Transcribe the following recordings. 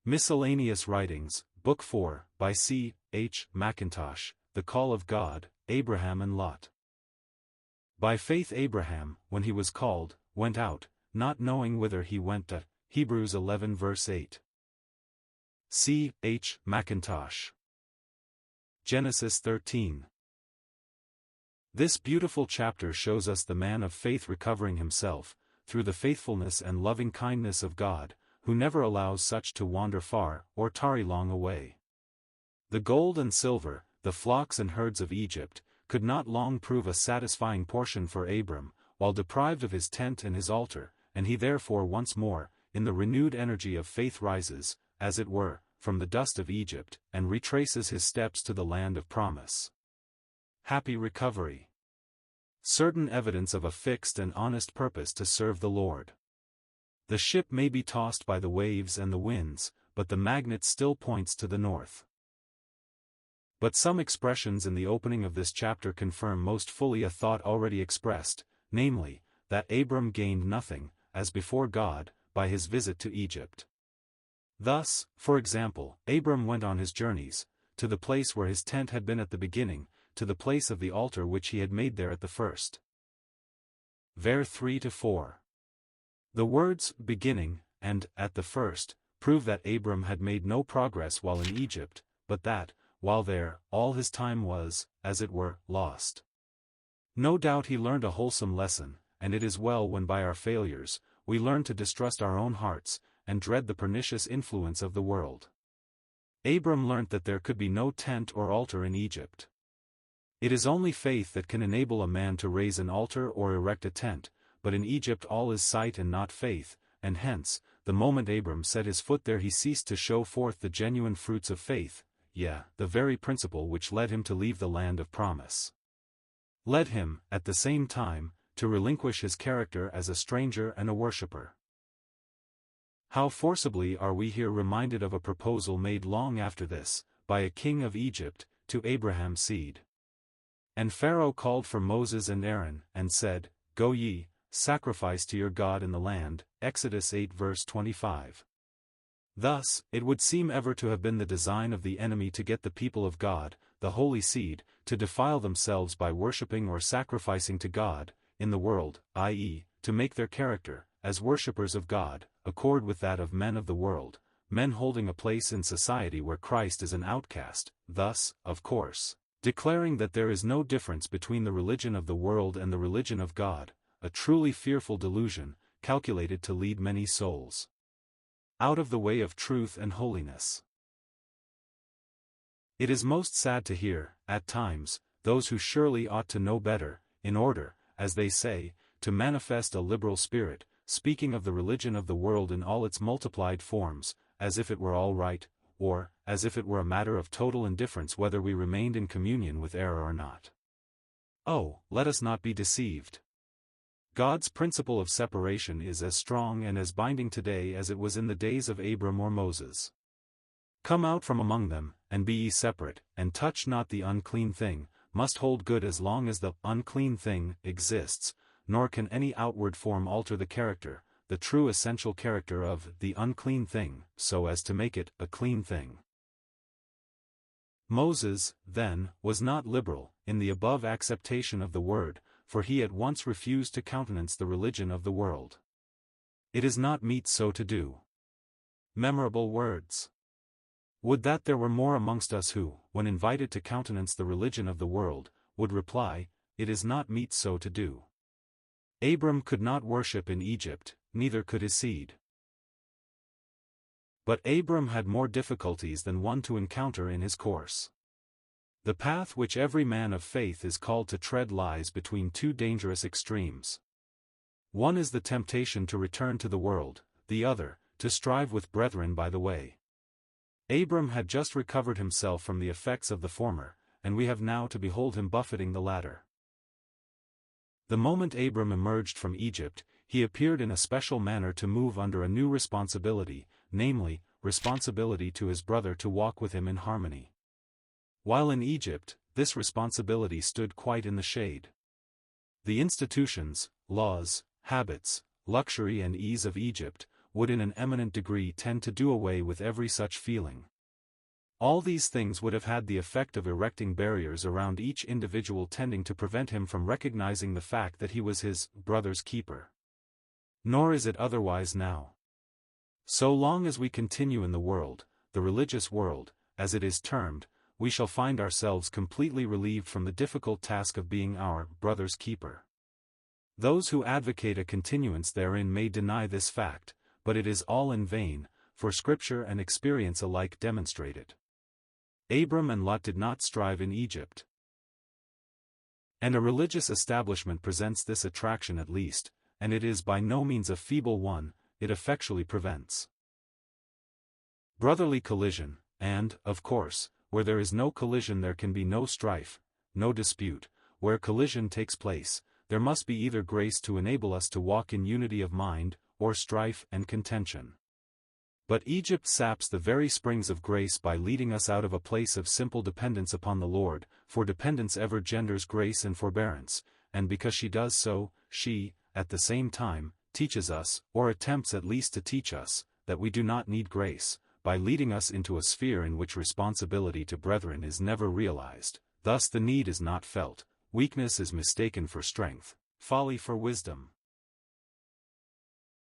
Miscellaneous Writings, Book 4, by C. H. Mackintosh, The Call of God, Abraham and Lot. By faith Abraham, when he was called, went out, not knowing whither he went. Hebrews 11 verse 8. C. H. Mackintosh. Genesis 13. This beautiful chapter shows us the man of faith recovering himself, through the faithfulness and loving kindness of God, who never allows such to wander far or tarry long away. The gold and silver, the flocks and herds of Egypt, could not long prove a satisfying portion for Abram, while deprived of his tent and his altar, and he therefore once more, in the renewed energy of faith rises, as it were, from the dust of Egypt, and retraces his steps to the land of promise. Happy recovery. Certain evidence of a fixed and honest purpose to serve the Lord. The ship may be tossed by the waves and the winds, but the magnet still points to the north. But some expressions in the opening of this chapter confirm most fully a thought already expressed, namely, that Abram gained nothing, as before God, by his visit to Egypt. Thus, for example, Abram went on his journeys, to the place where his tent had been at the beginning, to the place of the altar which he had made there at the first. Ver 3-4. The words, beginning, and, at the first, prove that Abram had made no progress while in Egypt, but that, while there, all his time was, as it were, lost. No doubt he learned a wholesome lesson, and it is well when by our failures, we learn to distrust our own hearts, and dread the pernicious influence of the world. Abram learnt that there could be no tent or altar in Egypt. It is only faith that can enable a man to raise an altar or erect a tent, but in Egypt all is sight and not faith, and hence, the moment Abram set his foot there he ceased to show forth the genuine fruits of faith, the very principle which led him to leave the land of promise. Led him, at the same time, to relinquish his character as a stranger and a worshipper. How forcibly are we here reminded of a proposal made long after this, by a king of Egypt, to Abraham's seed. And Pharaoh called for Moses and Aaron, and said, Go ye, sacrifice to your God in the land, Exodus 8 verse 25. Thus, it would seem ever to have been the design of the enemy to get the people of God, the holy seed, to defile themselves by worshipping or sacrificing to God, in the world, i.e., to make their character, as worshippers of God, accord with that of men of the world, men holding a place in society where Christ is an outcast, thus, of course, declaring that there is no difference between the religion of the world and the religion of God, a truly fearful delusion, calculated to lead many souls out of the way of truth and holiness. It is most sad to hear, at times, those who surely ought to know better, in order, as they say, to manifest a liberal spirit, speaking of the religion of the world in all its multiplied forms, as if it were all right, or, as if it were a matter of total indifference whether we remained in communion with error or not. Oh, let us not be deceived. God's principle of separation is as strong and as binding today as it was in the days of Abram or Moses. Come out from among them, and be ye separate, and touch not the unclean thing, must hold good as long as the unclean thing exists, nor can any outward form alter the character, the true essential character of the unclean thing, so as to make it a clean thing. Moses, then, was not liberal, in the above acceptation of the word, for he at once refused to countenance the religion of the world. It is not meet so to do. Memorable words. Would that there were more amongst us who, when invited to countenance the religion of the world, would reply, It is not meet so to do. Abram could not worship in Egypt, neither could his seed. But Abram had more difficulties than one to encounter in his course. The path which every man of faith is called to tread lies between two dangerous extremes. One is the temptation to return to the world, the other, to strive with brethren by the way. Abram had just recovered himself from the effects of the former, and we have now to behold him buffeting the latter. The moment Abram emerged from Egypt, he appeared in a special manner to move under a new responsibility, namely, responsibility to his brother to walk with him in harmony. While in Egypt, this responsibility stood quite in the shade. The institutions, laws, habits, luxury and ease of Egypt, would in an eminent degree tend to do away with every such feeling. All these things would have had the effect of erecting barriers around each individual, tending to prevent him from recognizing the fact that he was his brother's keeper. Nor is it otherwise now. So long as we continue in the world, the religious world, as it is termed, we shall find ourselves completely relieved from the difficult task of being our brother's keeper. Those who advocate a continuance therein may deny this fact, but it is all in vain, for Scripture and experience alike demonstrate it. Abram and Lot did not strive in Egypt. And a religious establishment presents this attraction at least, and it is by no means a feeble one, it effectually prevents brotherly collision, and, of course, where there is no collision there can be no strife, no dispute. Where collision takes place, there must be either grace to enable us to walk in unity of mind, or strife and contention. But Egypt saps the very springs of grace by leading us out of a place of simple dependence upon the Lord, for dependence ever genders grace and forbearance, and because she does so, she, at the same time, teaches us, or attempts at least to teach us, that we do not need grace, by leading us into a sphere in which responsibility to brethren is never realized. Thus the need is not felt, weakness is mistaken for strength, folly for wisdom.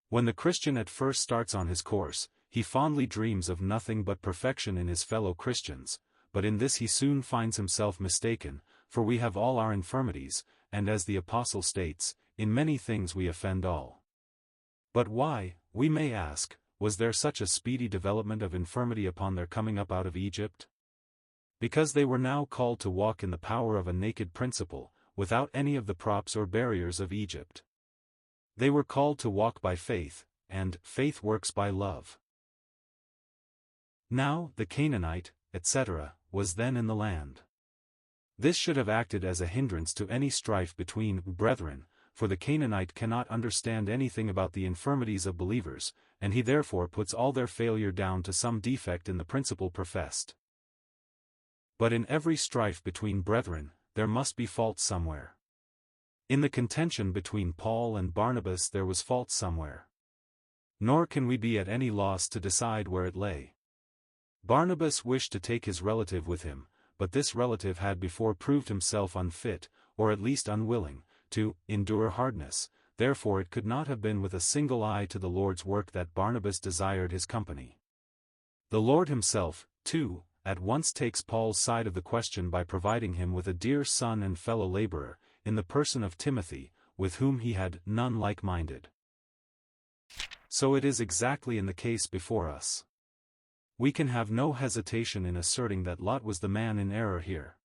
When the Christian at first starts on his course, he fondly dreams of nothing but perfection in his fellow Christians, but in this he soon finds himself mistaken, for we have all our infirmities, and as the Apostle states, in many things we offend all. But why, we may ask, was there such a speedy development of infirmity upon their coming up out of Egypt? Because they were now called to walk in the power of a naked principle, without any of the props or barriers of Egypt. They were called to walk by faith, and faith works by love. Now, the Canaanite, etc., was then in the land. This should have acted as a hindrance to any strife between brethren, for the Canaanite cannot understand anything about the infirmities of believers, and he therefore puts all their failure down to some defect in the principle professed. But in every strife between brethren, there must be fault somewhere. In the contention between Paul and Barnabas there was fault somewhere. Nor can we be at any loss to decide where it lay. Barnabas wished to take his relative with him, but this relative had before proved himself unfit, or at least unwilling, to endure hardness, therefore it could not have been with a single eye to the Lord's work that Barnabas desired his company. The Lord himself, too, at once takes Paul's side of the question by providing him with a dear son and fellow laborer, in the person of Timothy, with whom he had none like-minded. So it is exactly in the case before us. We can have no hesitation in asserting that Lot was the man in error here.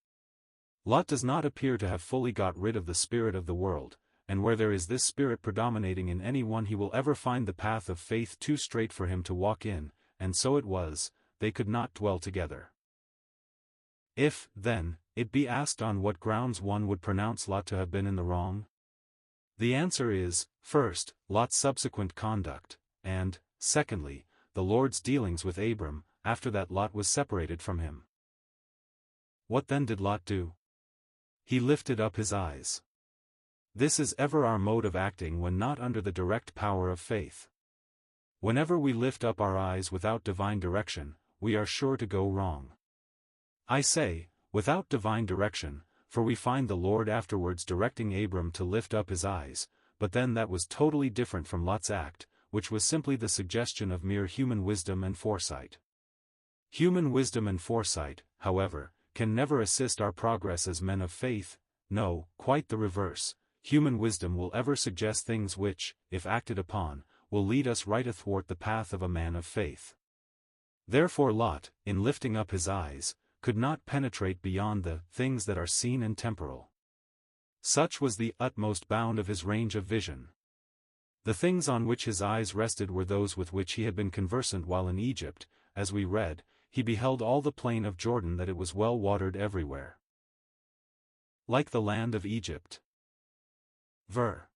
Lot does not appear to have fully got rid of the spirit of the world, and where there is this spirit predominating in any one he will ever find the path of faith too straight for him to walk in, and so it was, they could not dwell together. If, then, it be asked on what grounds one would pronounce Lot to have been in the wrong, the answer is, first, Lot's subsequent conduct, and, secondly, the Lord's dealings with Abram, after that Lot was separated from him. What then did Lot do? He lifted up his eyes. This is ever our mode of acting when not under the direct power of faith. Whenever we lift up our eyes without divine direction, we are sure to go wrong. I say, without divine direction, for we find the Lord afterwards directing Abram to lift up his eyes, but then that was totally different from Lot's act, which was simply the suggestion of mere human wisdom and foresight. Human wisdom and foresight, however, can never assist our progress as men of faith. No, quite the reverse. Human wisdom will ever suggest things which, if acted upon, will lead us right athwart the path of a man of faith. Therefore Lot, in lifting up his eyes, could not penetrate beyond the things that are seen and temporal. Such was the utmost bound of his range of vision. The things on which his eyes rested were those with which he had been conversant while in Egypt. As we read, he beheld all the plain of Jordan, that it was well watered everywhere, like the land of Egypt. Ver.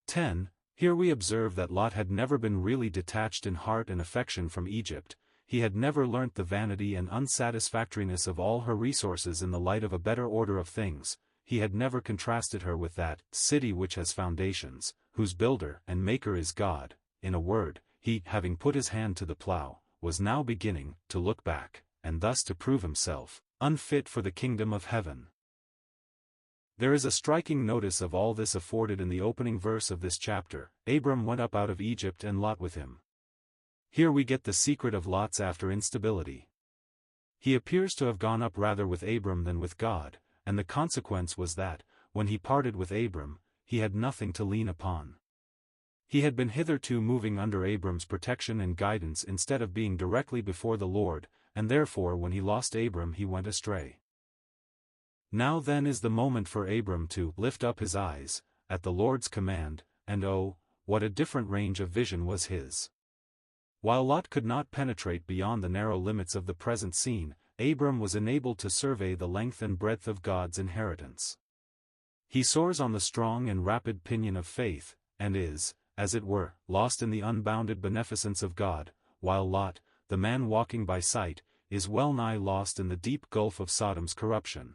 10. Here we observe that Lot had never been really detached in heart and affection from Egypt. He had never learnt the vanity and unsatisfactoriness of all her resources in the light of a better order of things. He had never contrasted her with that city which has foundations, whose builder and maker is God. In a word, he, having put his hand to the plough, was now beginning to look back, and thus to prove himself unfit for the kingdom of heaven. There is a striking notice of all this afforded in the opening verse of this chapter. Abram went up out of Egypt and Lot with him. Here we get the secret of Lot's after instability. He appears to have gone up rather with Abram than with God, and the consequence was that, when he parted with Abram, he had nothing to lean upon. He had been hitherto moving under Abram's protection and guidance instead of being directly before the Lord, and therefore when he lost Abram he went astray. Now then is the moment for Abram to lift up his eyes, at the Lord's command, and oh, what a different range of vision was his. While Lot could not penetrate beyond the narrow limits of the present scene, Abram was enabled to survey the length and breadth of God's inheritance. He soars on the strong and rapid pinion of faith, and is, as it were, lost in the unbounded beneficence of God, while Lot, the man walking by sight, is well nigh lost in the deep gulf of Sodom's corruption.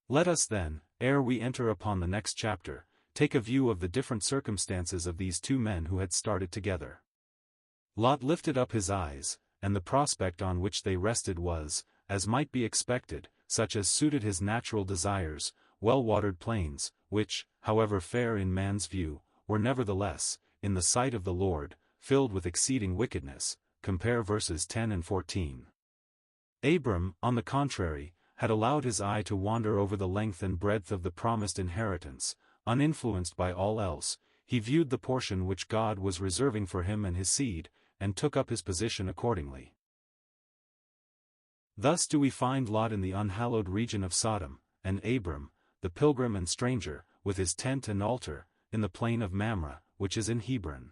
Let us then, ere we enter upon the next chapter, take a view of the different circumstances of these two men who had started together. Lot lifted up his eyes, and the prospect on which they rested was, as might be expected, such as suited his natural desires, well-watered plains, which, however fair in man's view, were nevertheless, in the sight of the Lord, filled with exceeding wickedness. Compare verses 10 and 14. Abram, on the contrary, had allowed his eye to wander over the length and breadth of the promised inheritance. Uninfluenced by all else, he viewed the portion which God was reserving for him and his seed, and took up his position accordingly. Thus do we find Lot in the unhallowed region of Sodom, and Abram, the pilgrim and stranger, with his tent and altar, in the plain of Mamre, which is in Hebron.